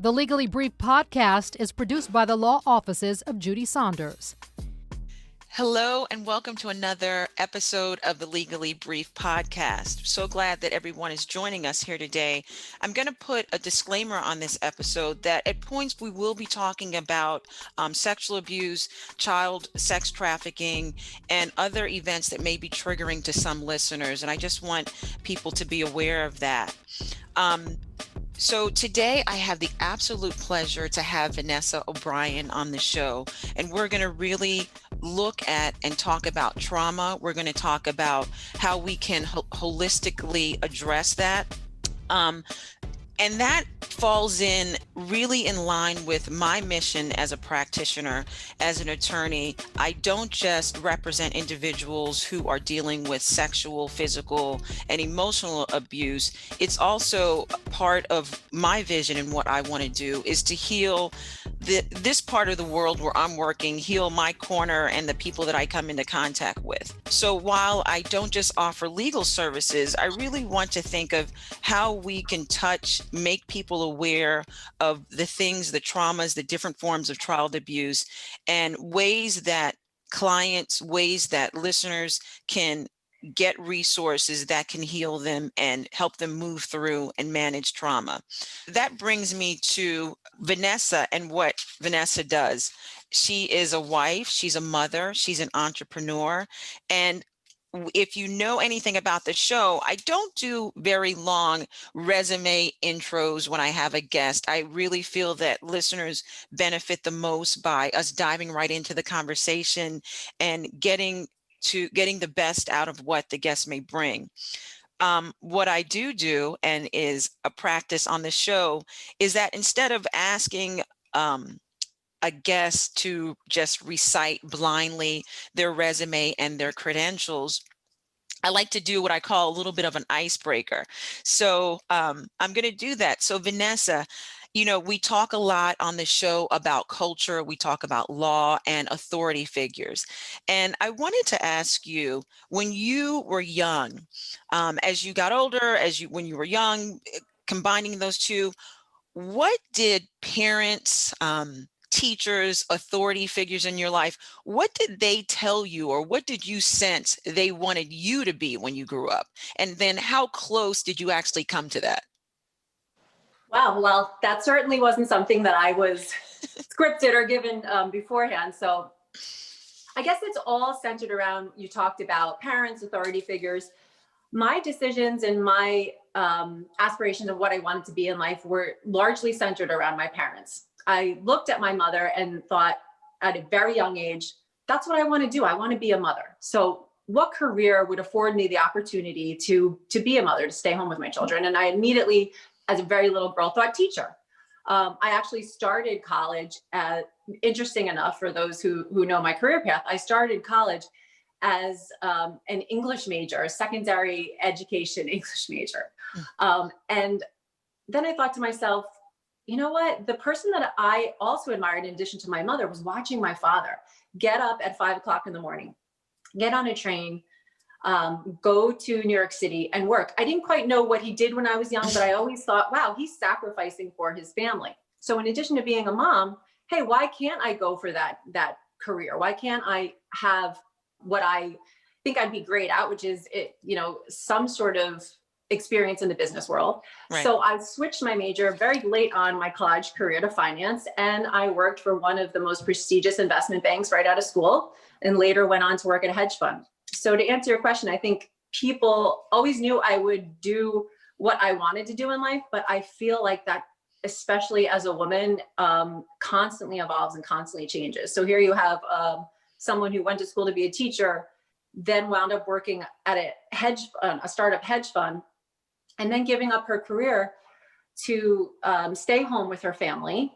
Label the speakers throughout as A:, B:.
A: The Legally Brief podcast is produced by the law offices of Judie Saunders.
B: Hello and welcome to another episode of the Legally Brief podcast. So glad that everyone is joining us here today. I'm going to put a disclaimer on this episode that at points we will be talking about sexual abuse, child sex trafficking, and other events that may be triggering to some listeners. And I just want people to be aware of that. So today I have the absolute pleasure to have Vanessa O'Brien on the show, and we're going to really look at and talk about trauma. We're going to talk about how we can holistically address that. And that falls in really in line with my mission as a practitioner, as an attorney. I don't just represent individuals who are dealing with sexual, physical, and emotional abuse. It's also part of my vision, and what I want to do is to heal this part of the world where I'm working, heal my corner and the people that I come into contact with. So while I don't just offer legal services, I really want to think of how we can make people aware of the things, the traumas, the different forms of child abuse, and ways that listeners can get resources that can heal them and help them move through and manage trauma. That brings me to Vanessa and what Vanessa does. She is a wife, she's a mother, she's an entrepreneur, and if you know anything about the show, I don't do very long resume intros when I have a guest. I really feel that listeners benefit the most by us diving right into the conversation and getting the best out of what the guest may bring. What I do and is a practice on the show is that instead of asking a guest to just recite blindly their resume and their credentials, I like to do what I call a little bit of an icebreaker. So I'm going to do that. So Vanessa, we talk a lot on the show about culture. We talk about law and authority figures. And I wanted to ask you, when you were young, as you got older, when you were young, combining those two, what did parents, teachers, authority figures in your life, what did they tell you, or what did you sense they wanted you to be when you grew up? And then how close did you actually come to that?
C: Wow, well, that certainly wasn't something that I was scripted or given beforehand. So I guess it's all centered around, you talked about parents, authority figures. My decisions and my aspirations of what I wanted to be in life were largely centered around my parents. I looked at my mother and thought at a very young age, that's what I want to do. I want to be a mother. So what career would afford me the opportunity to be a mother, to stay home with my children? And I immediately, as a very little girl, thought teacher. I actually started college interesting enough for those who know my career path, I started college as an English major, a secondary education English major. And then I thought to myself, you know what? The person that I also admired, in addition to my mother, was watching my father get up at 5 o'clock in the morning, get on a train, go to New York City and work. I didn't quite know what he did when I was young, but I always thought, wow, he's sacrificing for his family. So in addition to being a mom, hey, why can't I go for that career? Why can't I have what I think I'd be great at, which is some sort of experience in the business world. Right. So I switched my major very late on my college career to finance, and I worked for one of the most prestigious investment banks right out of school, and later went on to work at a hedge fund. So to answer your question, I think people always knew I would do what I wanted to do in life, but I feel like that, especially as a woman, constantly evolves and constantly changes. So here you have someone who went to school to be a teacher, then wound up working at a startup hedge fund, and then giving up her career to stay home with her family,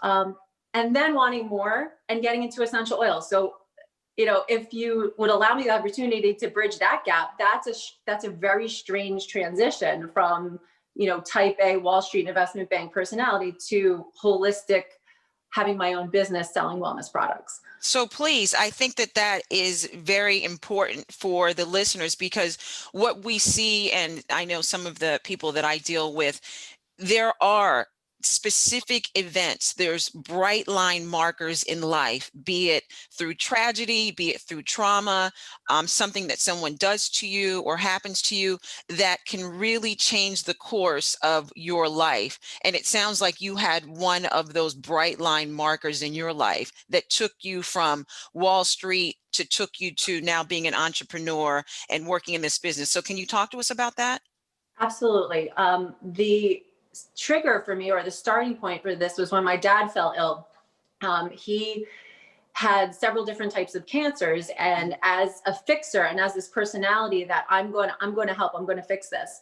C: and then wanting more and getting into essential oils. So, if you would allow me the opportunity to bridge that gap, that's a very strange transition from, type A Wall Street investment bank personality to holistic, having my own business selling wellness products.
B: So please, I think that is very important for the listeners, because what we see, and I know some of the people that I deal with, there are specific events. There's bright line markers in life, be it through tragedy, be it through trauma, something that someone does to you or happens to you that can really change the course of your life. And it sounds like you had one of those bright line markers in your life that took you from Wall Street took you to now being an entrepreneur and working in this business. So can you talk to us about that?
C: Absolutely. The trigger for me, or the starting point for this, was when my dad fell ill. He had several different types of cancers, and as a fixer and as this personality that I'm going to help, I'm going to fix this,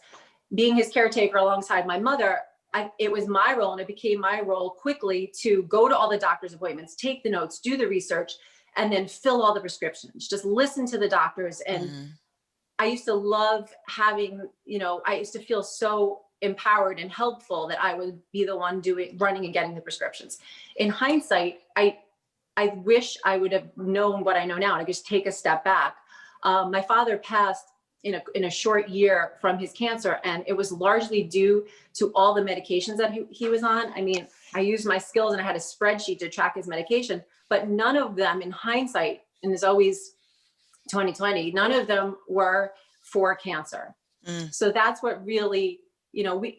C: being his caretaker alongside my mother, it was my role, and it became my role quickly to go to all the doctor's appointments, take the notes, do the research, and then fill all the prescriptions, just listen to the doctors. And I used to love having, I used to feel so empowered and helpful that I would be the one running and getting the prescriptions. In hindsight, I wish I would have known what I know now, and I just take a step back. My father passed in a short year from his cancer, and it was largely due to all the medications that he was on. I mean, I used my skills and I had a spreadsheet to track his medication, but none of them in hindsight, and there's always 2020, none of them were for cancer. So that's what really,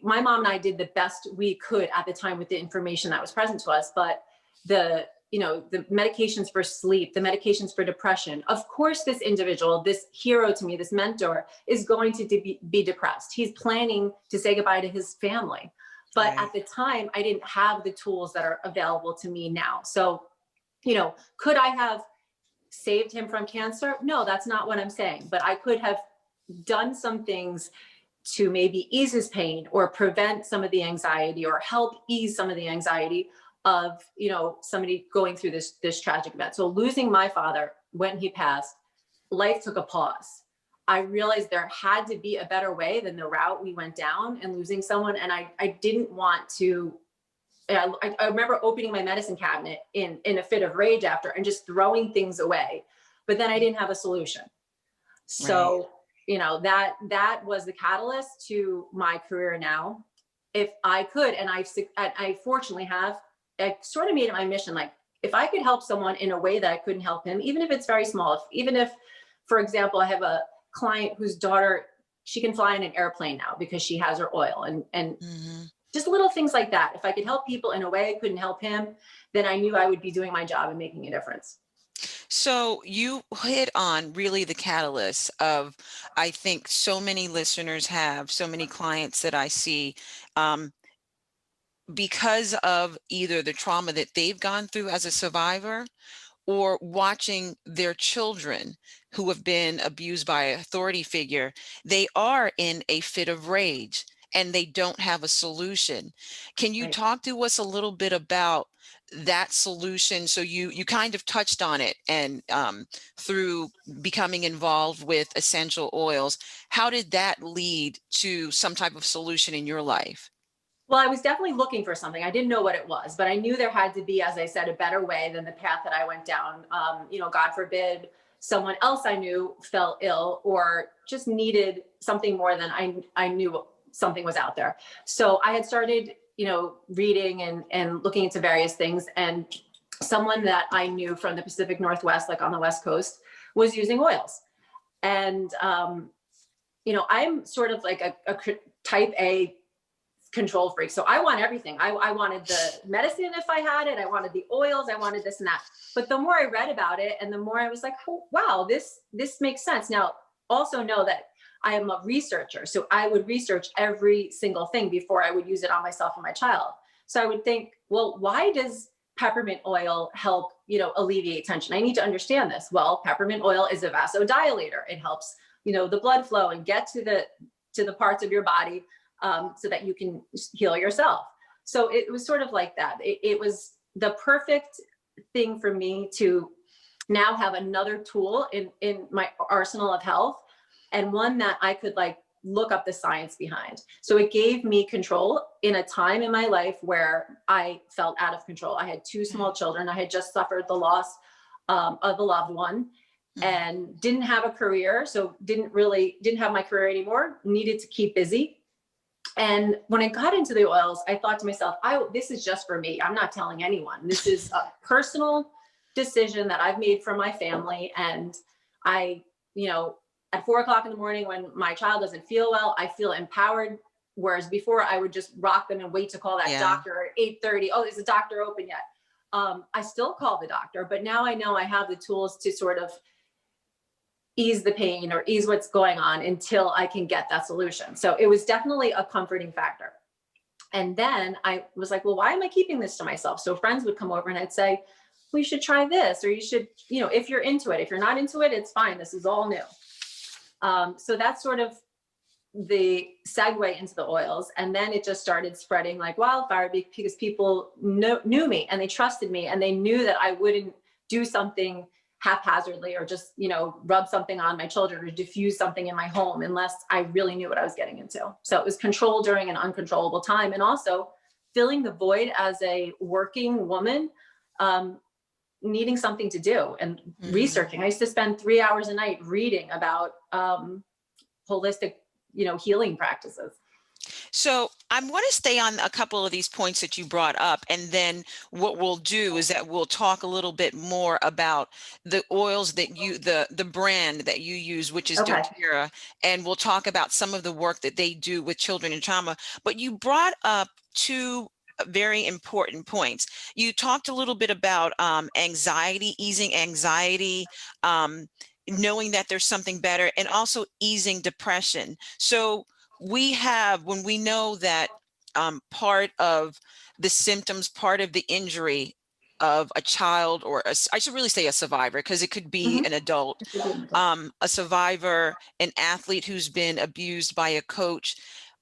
C: my mom and I did the best we could at the time with the information that was present to us. But the medications for sleep, the medications for depression, of course, this individual, this hero to me, this mentor, is going to be depressed. He's planning to say goodbye to his family. But at the time, I didn't have the tools that are available to me now. So, could I have saved him from cancer? No, that's not what I'm saying. But I could have done some things to maybe ease his pain or prevent some of the anxiety or help ease some of the anxiety of, somebody going through this tragic event. So losing my father when he passed, life took a pause. I realized there had to be a better way than the route we went down and losing someone. And I didn't want to, I remember opening my medicine cabinet in a fit of rage after and just throwing things away, but then I didn't have a solution. So, that was the catalyst to my career now. If I could, and I fortunately have, I sort of made it my mission. Like, if I could help someone in a way that I couldn't help him, even if it's very small, even if, for example, I have a client whose daughter, she can fly in an airplane now because she has her oil, and just little things like that. If I could help people in a way I couldn't help him, then I knew I would be doing my job and making a difference.
B: So you hit on really the catalyst of, I think so many listeners have, so many clients that I see, because of either the trauma that they've gone through as a survivor, or watching their children who have been abused by an authority figure, they are in a fit of rage and they don't have a solution. Can you talk to us a little bit about that solution? So you kind of touched on it, and through becoming involved with essential oils, how did that lead to some type of solution in your life?
C: Well, I was definitely looking for something. I didn't know what it was, but I knew there had to be, as I said, a better way than the path that I went down. God forbid someone else I knew fell ill or just needed something more than I knew something was out there. So I had started, reading and looking into various things. And someone that I knew from the Pacific Northwest, like on the West Coast, was using oils. And, I'm sort of like a type A control freak. So I want everything. I wanted the medicine if I had it. I wanted the oils. I wanted this and that. But the more I read about it, and the more I was like, oh, wow, this makes sense. Now, also know that I am a researcher. So I would research every single thing before I would use it on myself and my child. So I would think, well, why does peppermint oil help, alleviate tension? I need to understand this. Well, peppermint oil is a vasodilator. It helps, the blood flow and get to the parts of your body, so that you can heal yourself. So it was sort of like that. It was the perfect thing for me to now have another tool in my arsenal of health, and one that I could look up the science behind. So it gave me control in a time in my life where I felt out of control. I had two small children. I had just suffered the loss of a loved one, and didn't have a career. So didn't have my career anymore, needed to keep busy. And when I got into the oils, I thought to myself, this is just for me. I'm not telling anyone. This is a personal decision that I've made for my family. And I, at 4 o'clock in the morning, when my child doesn't feel well, I feel empowered. Whereas before I would just rock them and wait to call that doctor at 8:30. Oh, is the doctor open yet? I still call the doctor, but now I know I have the tools to sort of ease the pain or ease what's going on until I can get that solution. So it was definitely a comforting factor. And then I was like, well, why am I keeping this to myself? So friends would come over and I'd say, well, you should try this, or you should, if you're into it. If you're not into it, it's fine. This is all new. So that's sort of the segue into the oils. And then it just started spreading like wildfire because people knew me and they trusted me and they knew that I wouldn't do something haphazardly or just, rub something on my children or diffuse something in my home unless I really knew what I was getting into. So it was control during an uncontrollable time. And also filling the void as a working woman, needing something to do and researching. I used to spend 3 hours a night reading about holistic, healing practices.
B: So I want to stay on a couple of these points that you brought up. And then what we'll do is that we'll talk a little bit more about the oils that the brand that you use, which is doTERRA. And we'll talk about some of the work that they do with children in trauma. But you brought up two very important points. You talked a little bit about anxiety, easing anxiety, knowing that there's something better, and also easing depression. So when we know that part of the symptoms, part of the injury of a child, or I should really say a survivor, because it could be an adult, a survivor, an athlete who's been abused by a coach.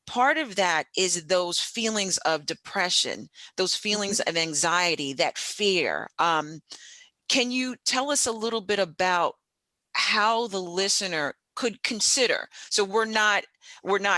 B: Part of that is those feelings of depression, those feelings of anxiety, that fear. Can you tell us a little bit about how the listener could consider? So we're not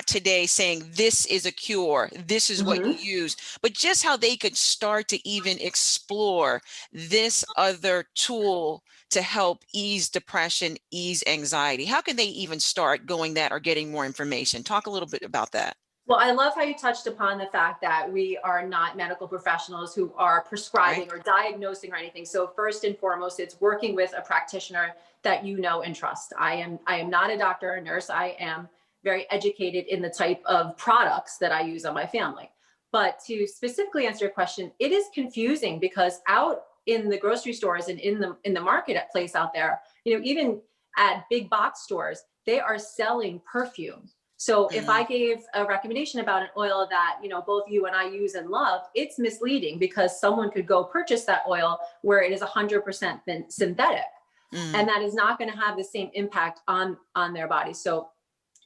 B: today saying this is a cure, this is what you use, but just how they could start to even explore this other tool to help ease depression, ease anxiety. How can they even start going that or getting more information? Talk a little bit about that.
C: Well, I love how you touched upon the fact that we are not medical professionals who are prescribing or diagnosing or anything. So first and foremost, it's working with a practitioner that you know and trust. I am not a doctor or a nurse. I am very educated in the type of products that I use on my family. But to specifically answer your question, it is confusing because out in the grocery stores and in the marketplace out there, even at big box stores, they are selling perfume. So if I gave a recommendation about an oil that, both you and I use and love, it's misleading because someone could go purchase that oil where it is 100% synthetic. And that is not going to have the same impact on their body. So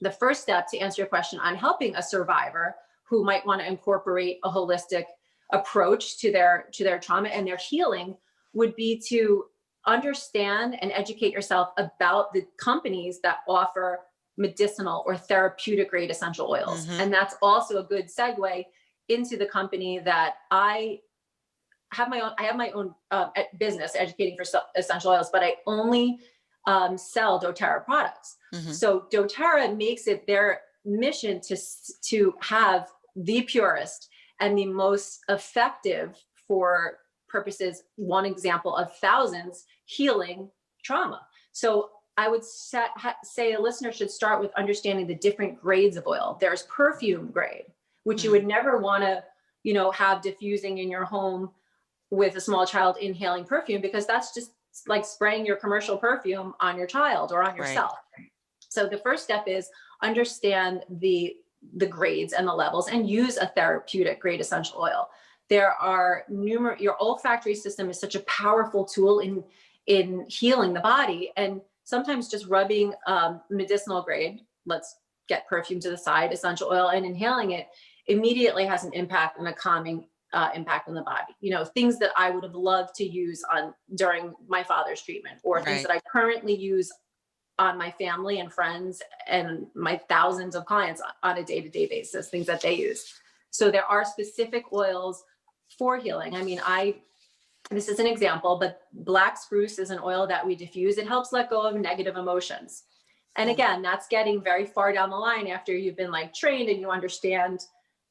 C: the first step to answer your question on helping a survivor who might want to incorporate a holistic approach to their trauma and their healing would be to understand and educate yourself about the companies that offer medicinal or therapeutic grade essential oils. And that's also a good segue into the company that I have my own business educating for essential oils, but I only sell doTERRA products. So doTERRA makes it their mission to have the purest and the most effective, for purposes, one example of thousands, healing trauma. So I would say a listener should start with understanding the different grades of oil. There's perfume grade, which you would never want to, have diffusing in your home with a small child inhaling perfume, because that's just like spraying your commercial perfume on your child or on yourself. So the first step is understand the grades and the levels and use a therapeutic grade essential oil. There are your olfactory system is such a powerful tool in healing the body. And sometimes just rubbing medicinal grade, let's get perfume to the side, essential oil, and inhaling it immediately has an impact and a calming impact on the body. Things that I would have loved to use during my father's treatment, or things that I currently use on my family and friends and my thousands of clients on a day-to-day basis, things that they use. So there are specific oils for healing. I mean, this is an example, but black spruce is an oil that we diffuse. It helps let go of negative emotions. And again, that's getting very far down the line after you've been like trained and you understand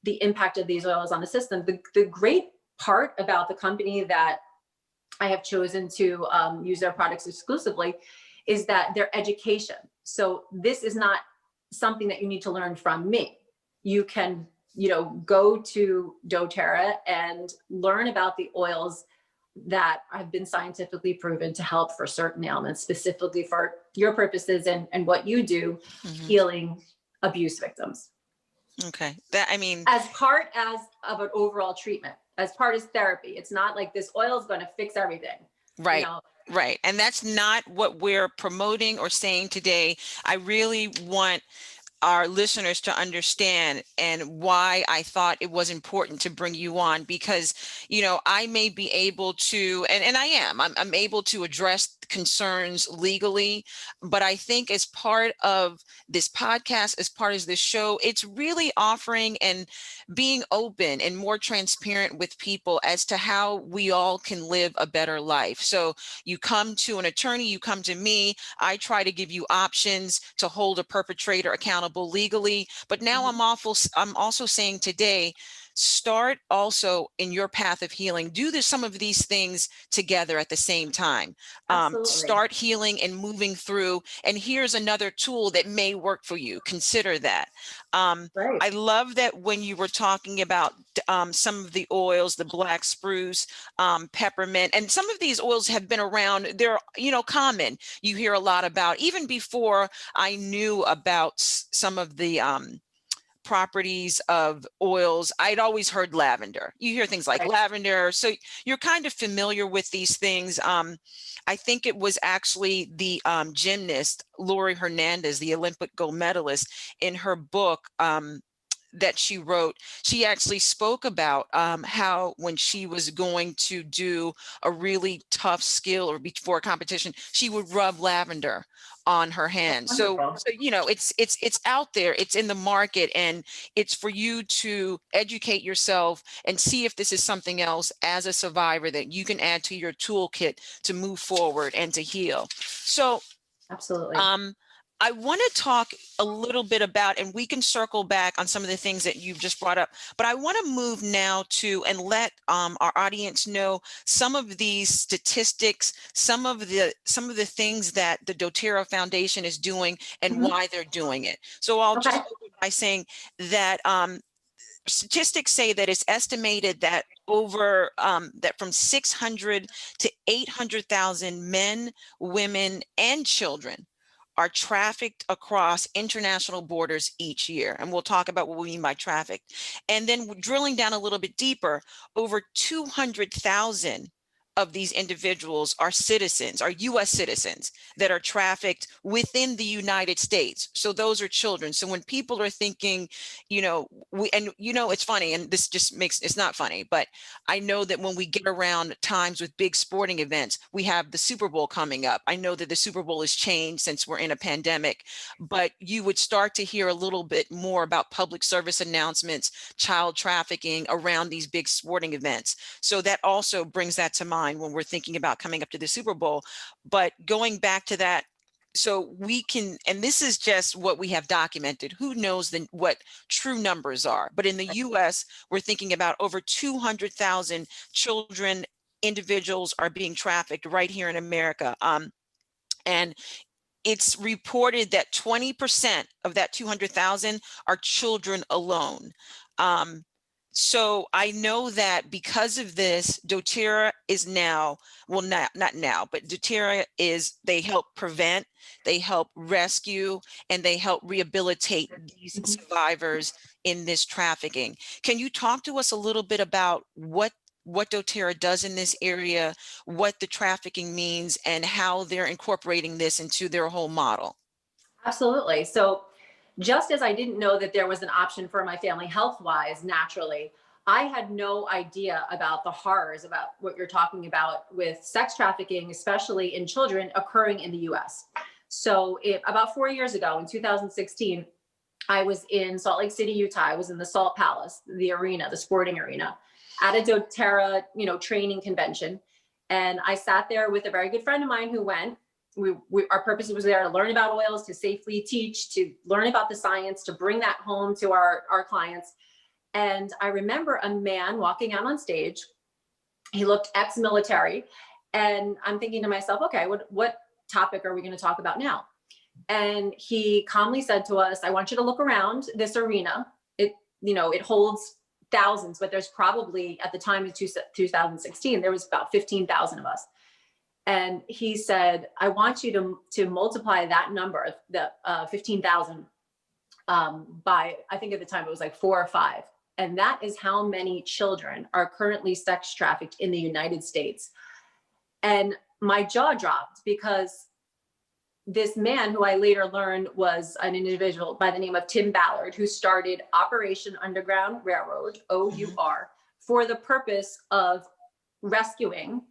C: the impact of these oils on the system. The great part about the company that I have chosen to use their products exclusively is that their education. So this is not something that you need to learn from me. You can, go to doTERRA and learn about the oils that have been scientifically proven to help for certain ailments, specifically for your purposes and what you do, healing abuse victims.
B: Okay.
C: As part of an overall treatment, as part of therapy. It's not like this oil is going to fix everything.
B: Right. Right. And that's not what we're promoting or saying today. I really want our listeners to understand and why I thought it was important to bring you on, because, I may be able to, and I'm able to address concerns legally, but I think as part of this podcast, as part of this show, it's really offering and being open and more transparent with people as to how we all can live a better life. So you come to an attorney, you come to me, I try to give you options to hold a perpetrator accountable legally. But now I'm also saying today, start also in your path of healing. Do some of these things together at the same time. Start healing and moving through. And here's another tool that may work for you. Consider that. I love that when you were talking about some of the oils, the black spruce, peppermint, and some of these oils have been around. They're, common. You hear a lot about, even before I knew about some of the properties of oils, I'd always heard lavender. You hear things like lavender. So you're kind of familiar with these things. I think it was actually the gymnast, Lori Hernandez, the Olympic gold medalist, in her book that she wrote, she actually spoke about how when she was going to do a really tough skill or before a competition, she would rub lavender on her hands. So it's out there, it's in the market, and it's for you to educate yourself and see if this is something else as a survivor that you can add to your toolkit to move forward and to heal. So
C: absolutely.
B: I want to talk a little bit about, and we can circle back on some of the things that you've just brought up, but I want to move now to and let our audience know some of these statistics, some of the things that the doTERRA Foundation is doing and why they're doing it. So I'll just open by saying that statistics say that it's estimated that that from 600 to 800,000 men, women, and children are trafficked across international borders each year. And we'll talk about what we mean by trafficked. And then drilling down a little bit deeper, over 200,000 of these individuals are citizens, are US citizens that are trafficked within the United States. So those are children. So when people are thinking, it's funny, and this just it's not funny, but I know that when we get around times with big sporting events, we have the Super Bowl coming up. I know that the Super Bowl has changed since we're in a pandemic, but you would start to hear a little bit more about public service announcements, child trafficking around these big sporting events. So that also brings that to mind when we're thinking about coming up to the Super Bowl. But going back to that, so we can, and this is just what we have documented, who knows what true numbers are, but in the US, we're thinking about over 200,000 children, individuals are being trafficked right here in America. And it's reported that 20% of that 200,000 are children alone. So I know that because of this, doTERRA is now, well, not now, but doTERRA they help prevent, they help rescue, and they help rehabilitate these survivors in this trafficking. Can you talk to us a little bit about what doTERRA does in this area, what the trafficking means, and how they're incorporating this into their whole model?
C: Absolutely. So just as I didn't know that there was an option for my family health-wise, naturally, I had no idea about the horrors about what you're talking about with sex trafficking, especially in children, occurring in the US. So about 4 years ago, in 2016, I was in Salt Lake City, Utah. I was in the Salt Palace, the arena, the sporting arena, at a doTERRA, training convention. And I sat there with a very good friend of mine who went, our purpose was there to learn about oils, to safely teach, to learn about the science, to bring that home to our clients. And I remember a man walking out on stage. He looked ex-military, and I'm thinking to myself, okay, what topic are we going to talk about now? And he calmly said to us, I want you to look around this arena. It holds thousands, but there's probably, at the time of 2016, there was about 15,000 of us. And he said, I want you to multiply that number, the 15,000, by, I think at the time it was like 4 or 5. And that is how many children are currently sex trafficked in the United States. And my jaw dropped, because this man, who I later learned was an individual by the name of Tim Ballard, who started Operation Underground Railroad, OUR, for the purpose of rescuing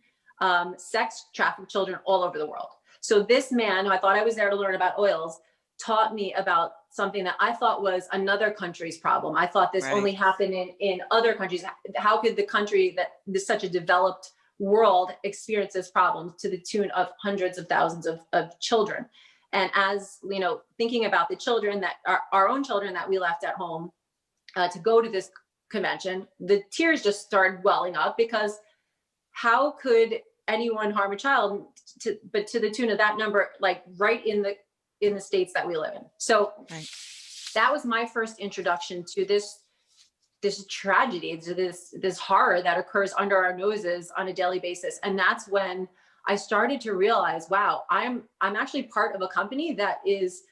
C: sex trafficked children all over the world. So this man, who I thought I was there to learn about oils, taught me about something that I thought was another country's problem. I thought this only happened in other countries. How could the country that is such a developed world experience this problem to the tune of hundreds of thousands of children? And as thinking about the children that are our own children that we left at home to go to this convention, the tears just started welling up, because how could anyone harm a child but to the tune of that number, like right in the states that we live in? So that was my first introduction to this tragedy, to this horror that occurs under our noses on a daily basis. And that's when I started to realize, wow, I'm actually part of a company that is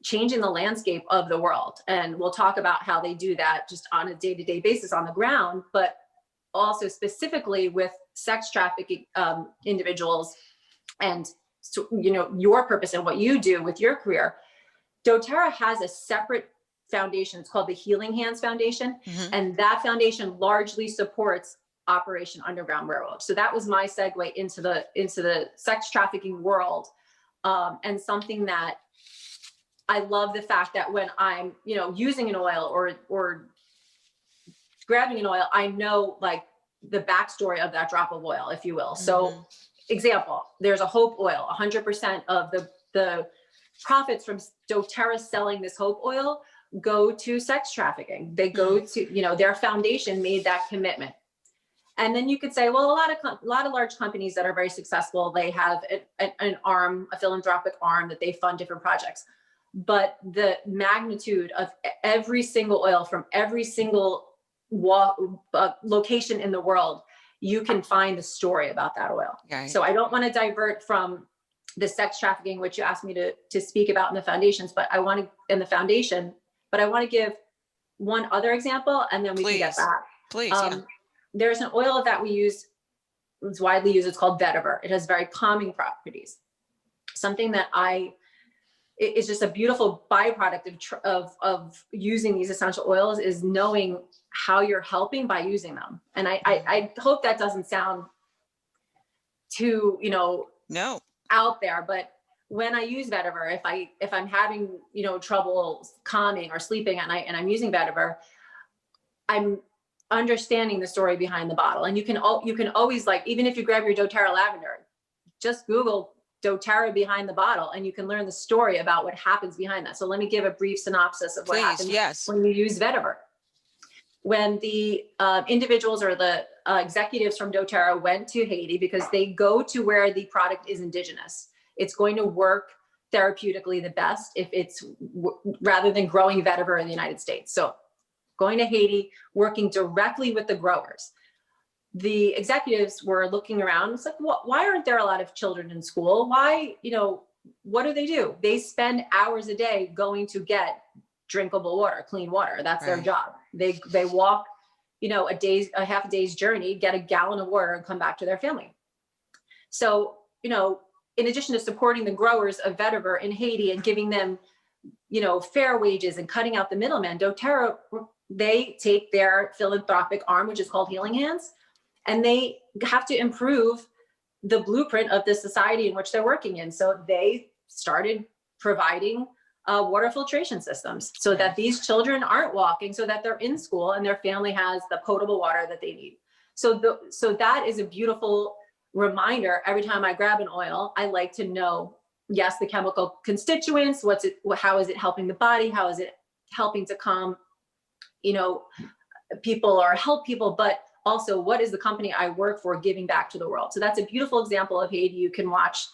C: changing the landscape of the world. And we'll talk about how they do that just on a day-to-day basis on the ground, but also specifically with sex trafficking individuals. And so, your purpose and what you do with your career. doTERRA has a separate foundation. It's called the Healing Hands Foundation. And that foundation largely supports Operation Underground Railroad. So that was my segue into the sex trafficking world. And something that I love, the fact that when I'm, using an oil or grabbing an oil, I know like the backstory of that drop of oil, if you will. So example, there's a hope oil. 100% of the profits from doTERRA selling this hope oil go to sex trafficking. They go to, their foundation made that commitment. And then you could say, well, a lot of large companies that are very successful, they have an arm, a philanthropic arm that they fund different projects. But the magnitude of every single oil from every single location in the world, you can find the story about that oil. So I don't want to divert from the sex trafficking, which you asked me to speak about in the foundations, but I want to give one other example, and then we can get back.
B: Please.
C: There's an oil that we use, it's widely used, it's called vetiver. It has very calming properties. Something that it's just a beautiful byproduct of using these essential oils is knowing how you're helping by using them. And I hope that doesn't sound too,
B: no,
C: out there, but when I use vetiver, if I'm having, trouble calming or sleeping at night and I'm using vetiver, I'm understanding the story behind the bottle. And you can always, like, even if you grab your doTERRA lavender, just Google doTERRA behind the bottle and you can learn the story about what happens behind that. So let me give a brief synopsis of what happens when you use vetiver. When the individuals or the executives from doTERRA went to Haiti, because they go to where the product is indigenous, it's going to work therapeutically the best if it's rather than growing vetiver in the United States. So going to Haiti, working directly with the growers. The executives were looking around. It's like, why aren't there a lot of children in school? Why, what do? They spend hours a day going to get drinkable water, clean water. That's their job. They walk, a half a day's journey, get a gallon of water and come back to their family. So, in addition to supporting the growers of vetiver in Haiti and giving them, fair wages and cutting out the middleman, doTERRA, they take their philanthropic arm, which is called Healing Hands, and they have to improve the blueprint of the society in which they're working in. So they started providing water filtration systems so that these children aren't walking, so that they're in school and their family has the potable water that they need. So that is a beautiful reminder every time I grab an oil. I like to know, yes, the chemical constituents, how is it helping the body? How is it helping to calm, people or help people, but also what is the company I work for giving back to the world? So that's a beautiful example of Haiti. You can watch,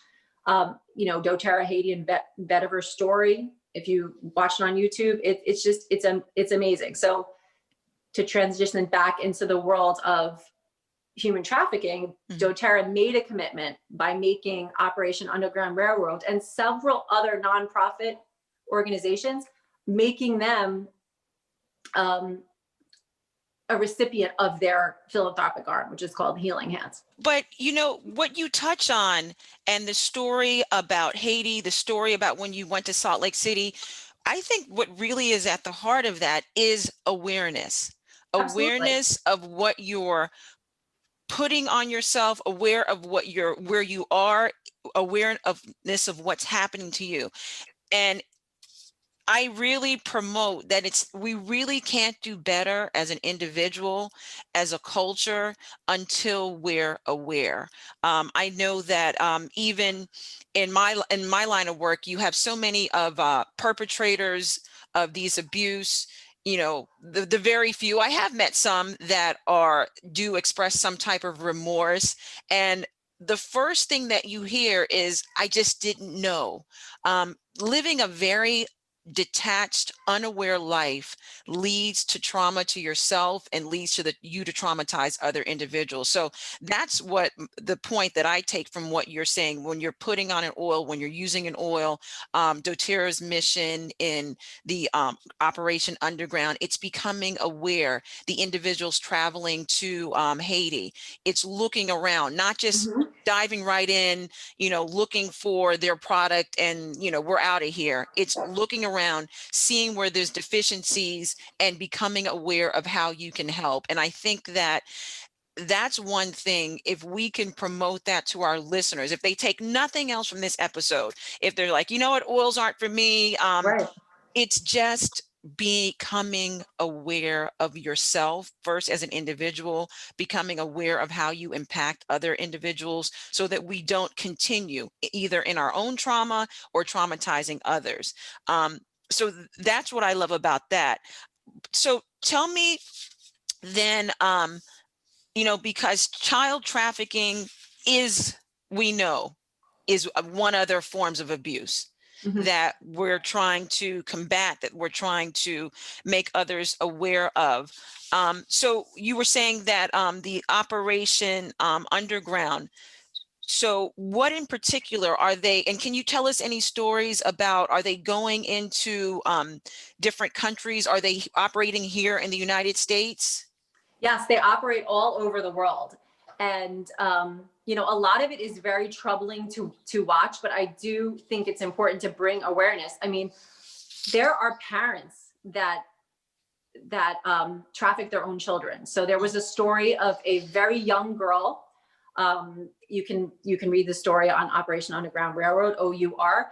C: doTERRA Haiti and Vetiver story. If you watch it on YouTube, it's amazing. So to transition back into the world of human trafficking, doTERRA made a commitment by making Operation Underground Railroad and several other nonprofit organizations, making them a recipient of their philanthropic arm, which is called Healing Hands.
B: But what you touch on, and the story about Haiti, the story about when you went to Salt Lake City, I think what really is at the heart of that is awareness.
C: Absolutely.
B: Awareness of what you're putting on yourself, aware of where you are, awareness of what's happening to you. And I really promote that we really can't do better as an individual, as a culture, until we're aware. I know that even in my line of work, you have so many of perpetrators of these abuse. The very few. I have met some that do express some type of remorse, and the first thing that you hear is, "I just didn't know." Living a very detached, unaware life leads to trauma to yourself and leads to you to traumatize other individuals. So that's what the point that I take from what you're saying. When you're putting on an oil, when you're using an oil, doTERRA's mission in the Operation Underground, it's becoming aware. The individuals traveling to Haiti, it's looking around, not just diving right in, looking for their product and, we're out of here. It's looking around, seeing where there's deficiencies and becoming aware of how you can help. And I think that that's one thing. If we can promote that to our listeners, if they take nothing else from this episode, if they're like, oils aren't for me,
C: Right.
B: it's just becoming aware of yourself first as an individual, becoming aware of how you impact other individuals, so that we don't continue either in our own trauma or traumatizing others. So that's what I love about that. So tell me then, because child trafficking we know, is one other forms of abuse that we're trying to combat, that we're trying to make others aware of. So you were saying that the Operation Underground. So what in particular are they, and can you tell us any stories about, are they going into different countries? Are they operating here in the United States?
C: Yes, they operate all over the world. And, a lot of it is very troubling to watch, but I do think it's important to bring awareness. I mean, there are parents that traffic their own children. So there was a story of a very young girl. You can read the story on Operation Underground Railroad, OUR.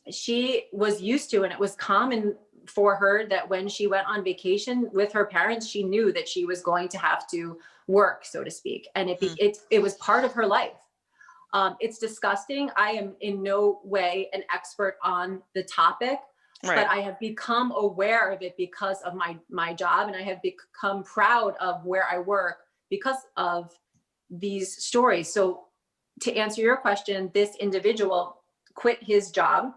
C: She was used to, and it was common for her, that when she went on vacation with her parents, she knew that she was going to have to work, so to speak. And it was part of her life. It's disgusting. I am in no way an expert on the topic, right, but I have become aware of it because of my job. And I have become proud of where I work because of these stories. So to answer your question, this individual quit his job.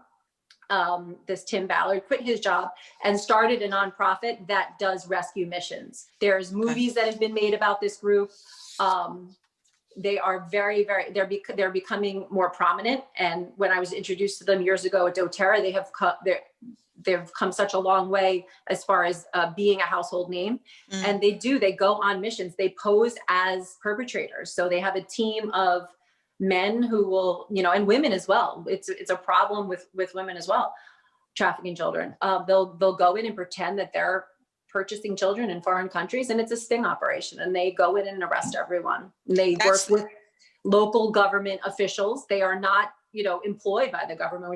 C: This Tim Ballard quit his job and started a nonprofit that does rescue missions. There's movies that have been made about this group. They are very, very, they're becoming more prominent. And when I was introduced to them years ago at doTERRA, they've come such a long way as far as being a household name. And they go on missions. They pose as perpetrators. So they have a team of men who will, and women as well. It's a problem with women as well, trafficking children. They'll go in and pretend that they're purchasing children in foreign countries, and it's a sting operation. And they go in and arrest everyone. And they work with local government officials. They are not, employed by the government,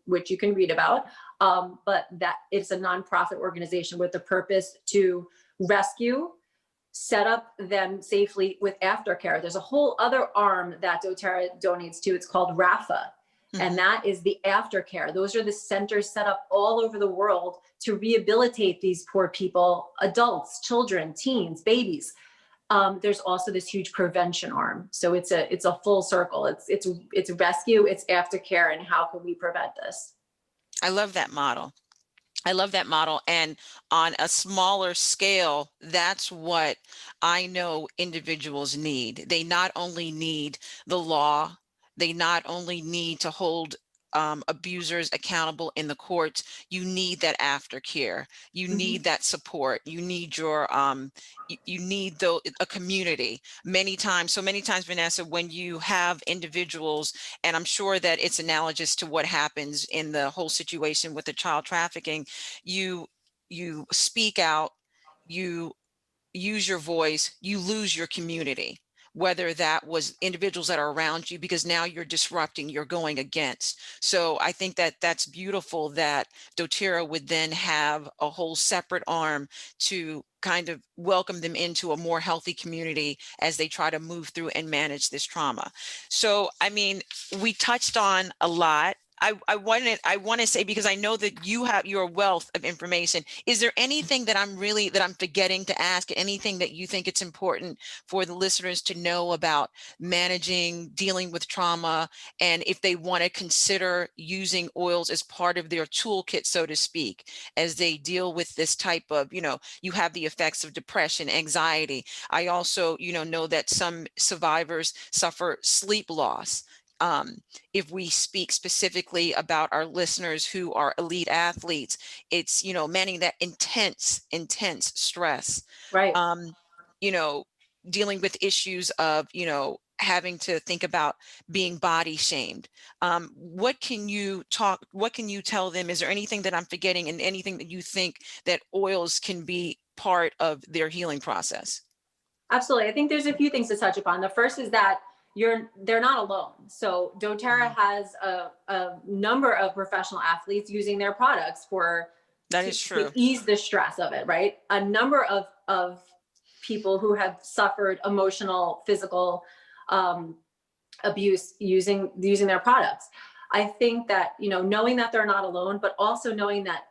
C: which you can read about. But that it's a nonprofit organization with the purpose to rescue set up them safely with aftercare. There's a whole other arm that doTERRA donates to. It's called RAFA. And that is the aftercare. Those are the centers set up all over the world to rehabilitate these poor people, adults, children, teens, babies. There's also this huge prevention arm. So it's a full circle. It's rescue, it's aftercare, and how can we prevent this?
B: I love that model. I love that model. And on a smaller scale, that's what I know individuals need. They not only need the law, they not only need to hold abusers accountable in the courts. You need that aftercare. You need that support. You need your you need a community. Many times, Vanessa, when you have individuals, and I'm sure that it's analogous to what happens in the whole situation with the child trafficking, you speak out, you use your voice, you lose your community, whether that was individuals that are around you, because now you're disrupting, you're going against. So I think that that's beautiful that doTERRA would then have a whole separate arm to kind of welcome them into a more healthy community as they try to move through and manage this trauma. So, I mean, we touched on a lot. I want to say, because I know that you have your wealth of information. Is there anything that I'm forgetting to ask? Anything that you think it's important for the listeners to know about managing, dealing with trauma, and if they want to consider using oils as part of their toolkit, so to speak, as they deal with this type of, you have the effects of depression, anxiety. I also, know that some survivors suffer sleep loss. If we speak specifically about our listeners who are elite athletes, it's, managing that intense stress,
C: Right.
B: Dealing with issues of, having to think about being body shamed. What can you tell them? Is there anything that I'm forgetting, and anything that you think that oils can be part of their healing process?
C: Absolutely. I think there's a few things to touch upon. The first is that they're not alone. So doTERRA has a number of professional athletes using their products to ease the stress of it, right? A number of people who have suffered emotional, physical abuse using their products. I think that, knowing that they're not alone, but also knowing that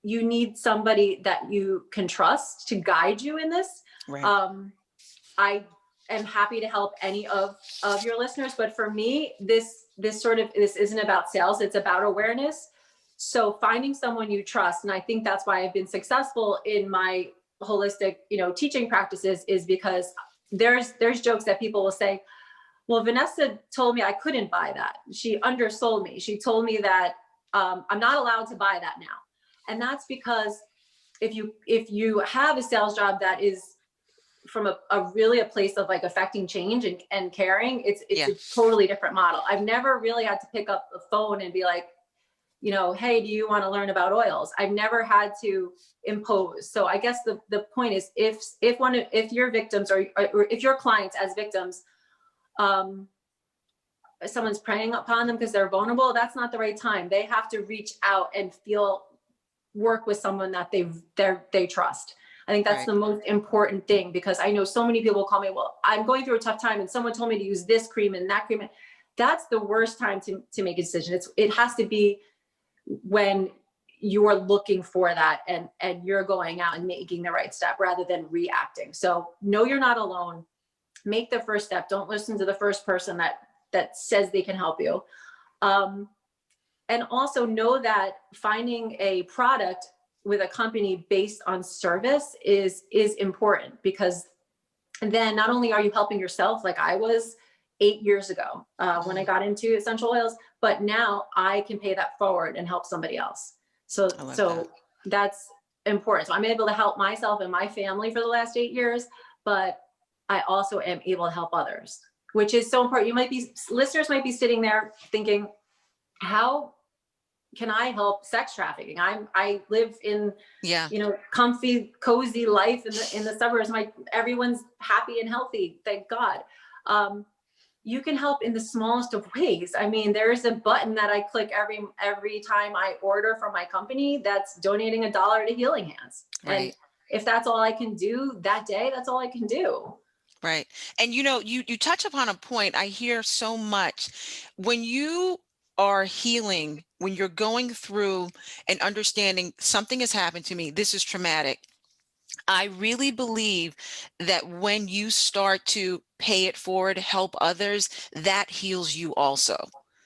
C: you need somebody that you can trust to guide you in this.
B: Right.
C: I am happy to help any of your listeners, but for me, this isn't about sales, it's about awareness. So finding someone you trust, and I think that's why I've been successful in my holistic, teaching practices, is because there's jokes that people will say, well, Vanessa told me I couldn't buy that. She undersold me. She told me that I'm not allowed to buy that now. And that's because if you have a sales job that is from a place of like affecting change and caring, it's a totally different model. I've never really had to pick up the phone and be like, hey, do you want to learn about oils? I've never had to impose. So I guess the point is, if your victims or if your clients as victims, someone's preying upon them because they're vulnerable, that's not the right time. They have to reach out and work with someone that they trust. I think that's the most important thing, because I know so many people call me, well, I'm going through a tough time and someone told me to use this cream and that cream. That's the worst time to make a decision. It has to be when you're looking for that and you're going out and making the right step rather than reacting. So know you're not alone. Make the first step. Don't listen to the first person that says they can help you. And also know that finding a product with a company based on service is important, because then not only are you helping yourself, like I was 8 years ago when I got into essential oils, but now I can pay that forward and help somebody else. So that's important. So I'm able to help myself and my family for the last 8 years, but I also am able to help others, which is so important. Listeners might be sitting there thinking, how can I help sex trafficking? I live in, comfy, cozy life in the suburbs. Everyone's happy and healthy, thank God. You can help in the smallest of ways. I mean, there's a button that I click every time I order from my company that's donating $1 to Healing Hands.
B: Right.
C: if that's all I can do that day, that's all I can do.
B: Right. And you touch upon a point I hear so much. When you are healing, when you're going through and understanding something has happened to me, this is traumatic. I really believe that when you start to pay it forward, help others, that heals you also.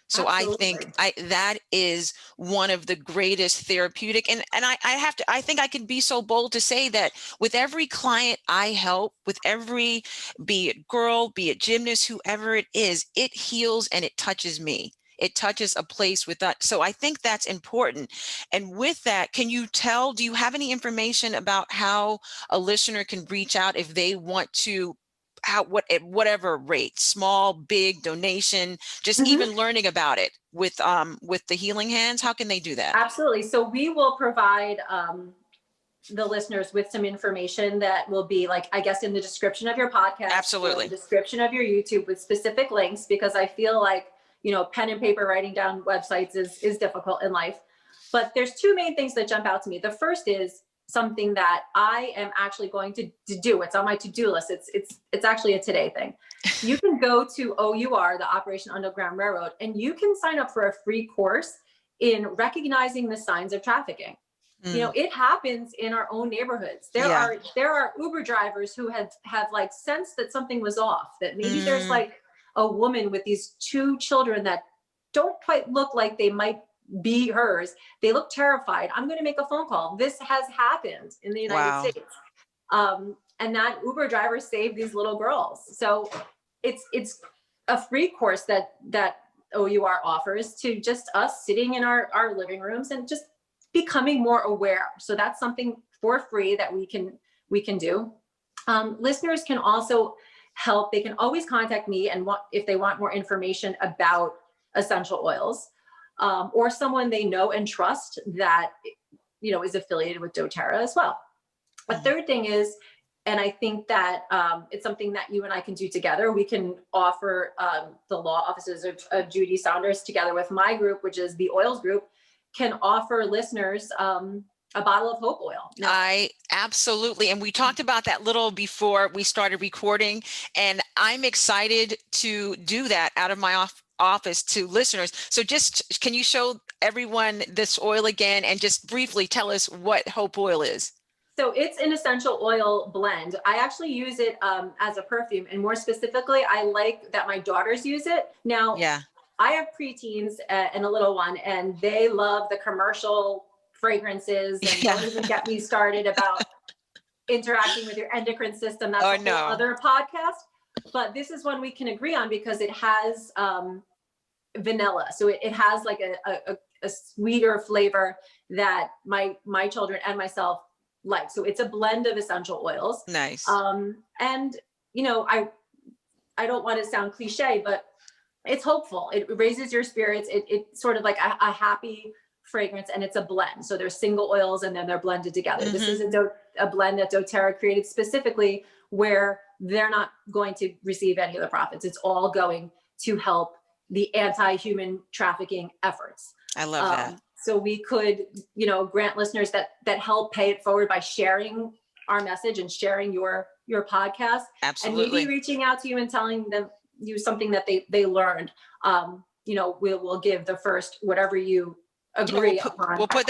B: So I think
C: Absolutely.
B: that is one of the greatest therapeutic, and I think I can be so bold to say that with every client I help, with every, be it girl, be it gymnast, whoever it is, it heals and it touches me. It touches a place with that. So I think that's important. And with that, do you have any information about how a listener can reach out if they want to, at whatever rate, small, big donation, just
C: Mhm.
B: even learning about it with the Healing Hands? How can they do that?
C: Absolutely. So we will provide the listeners with some information that will be, like, I guess, in the description of your podcast or the
B: Absolutely.
C: description of your YouTube, with specific links, because I feel like, pen and paper writing down websites is difficult in life. But there's two main things that jump out to me. The first is something that I am actually going to do. It's on my to-do list. It's actually a today thing. You can go to OUR, the Operation Underground Railroad, and you can sign up for a free course in recognizing the signs of trafficking. It happens in our own neighborhoods. There
B: Yeah.
C: are Uber drivers who have like sensed that something was off, that maybe there's
B: Mm.
C: like a woman with these two children that don't quite look like they might be hers. They look terrified. I'm going to make a phone call. This has happened in the United
B: Wow.
C: States. And that Uber driver saved these little girls. So it's a free course that OUR offers to just us sitting in our living rooms and just becoming more aware. So that's something for free that we can do. Listeners can also help. They can always contact me and if they want more information about essential oils, or someone they know and trust that is affiliated with doTERRA as well. A third thing is, and I think that it's something that you and I can do together. We can offer the law offices of Judie Saunders, together with my group, which is the oils group, can offer listeners a bottle of hope oil. Now,
B: I absolutely. And we talked about that little before we started recording, and I'm excited to do that out of my office to listeners. So just, can you show everyone this oil again and just briefly tell us what hope oil is?
C: So it's an essential oil blend. I actually use it as a perfume, and more specifically, I like that my daughters use it. Now,
B: Yeah.
C: I have preteens and a little one, and they love the commercial fragrances, and
B: Yeah.
C: don't even get me started about interacting with your endocrine system. That's
B: Oh,
C: a whole
B: no.
C: other podcast. But this is one we can agree on because it has vanilla. So it has like a sweeter flavor that my children and myself like. So it's a blend of essential oils.
B: Nice.
C: And I don't want to sound cliche, but it's hopeful. It raises your spirits. It's sort of like a happy fragrance, and it's a blend. So there's single oils and then they're blended together.
B: Mm-hmm.
C: This is a blend that doTERRA created specifically, where they're not going to receive any of the profits. It's all going to help the anti-human trafficking efforts.
B: I love that.
C: So we could, grant listeners that help pay it forward by sharing our message and sharing your podcast.
B: Absolutely.
C: And maybe reaching out to you and telling them something that they learned. We'll give the first, whatever you agree upon.
B: We'll put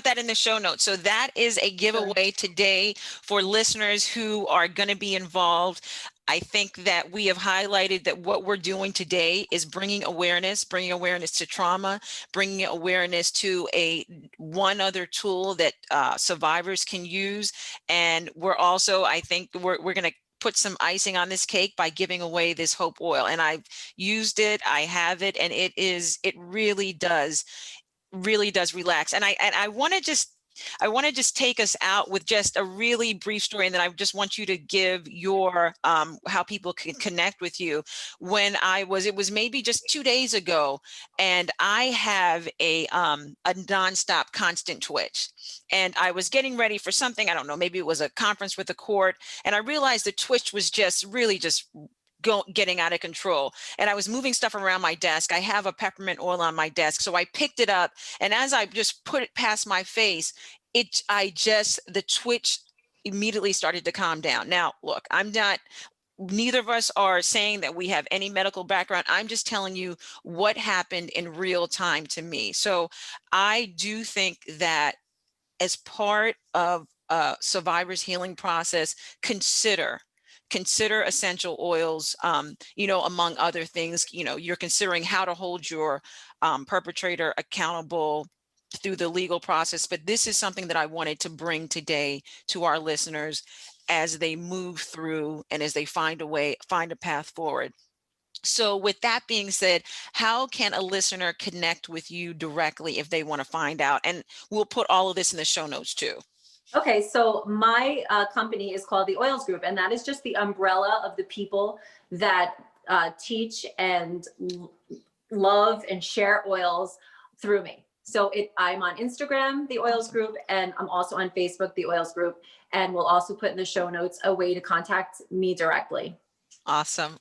B: that in the show notes. So that is a giveaway today for listeners who are going to be involved. I think that we have highlighted that what we're doing today is bringing awareness to trauma, bringing awareness to one other tool that survivors can use. And we're also, I think we're going to put some icing on this cake by giving away this hope oil. And I've used it, I have it, and it really does relax. And I want to just take us out with just a really brief story, and then I just want you to give your how people can connect with you. It was maybe just 2 days ago, and I have a nonstop constant twitch, and I was getting ready for something. I don't know, maybe it was a conference with the court, and I realized the twitch was just really just getting out of control. And I was moving stuff around my desk. I have a peppermint oil on my desk. So I picked it up, and as I just put it past my face, the twitch immediately started to calm down. Now, look, neither of us are saying that we have any medical background. I'm just telling you what happened in real time to me. So I do think that as part of a survivor's healing process, consider essential oils, among other things. You're considering how to hold your perpetrator accountable through the legal process. But this is something that I wanted to bring today to our listeners as they move through and as they find a path forward. So with that being said, how can a listener connect with you directly if they want to find out? And we'll put all of this in the show notes too.
C: Okay, so my company is called the Oils Group, and that is just the umbrella of the people that teach and love and share oils through me. So I'm on Instagram, the Oils Group, and I'm also on Facebook, the Oils Group, and we'll also put in the show notes a way to contact me directly.
B: Awesome.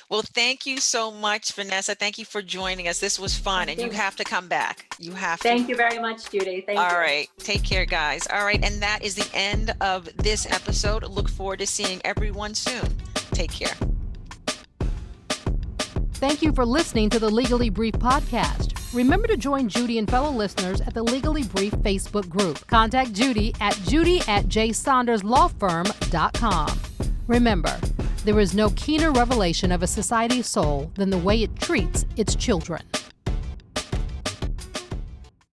B: Well, thank you so much, Vanessa. Thank you for joining us. This was fun, and you have to come back. You have to.
C: Thank you very much, Judie. Thank you.
B: All right. Take care, guys. All right. And that is the end of this episode. Look forward to seeing everyone soon. Take care.
A: Thank you for listening to the Legally Brief podcast. Remember to join Judie and fellow listeners at the Legally Brief Facebook group. Contact Judie at judy@jsaunderslawfirm.com. Remember, there is no keener revelation of a society's soul than the way it treats its children.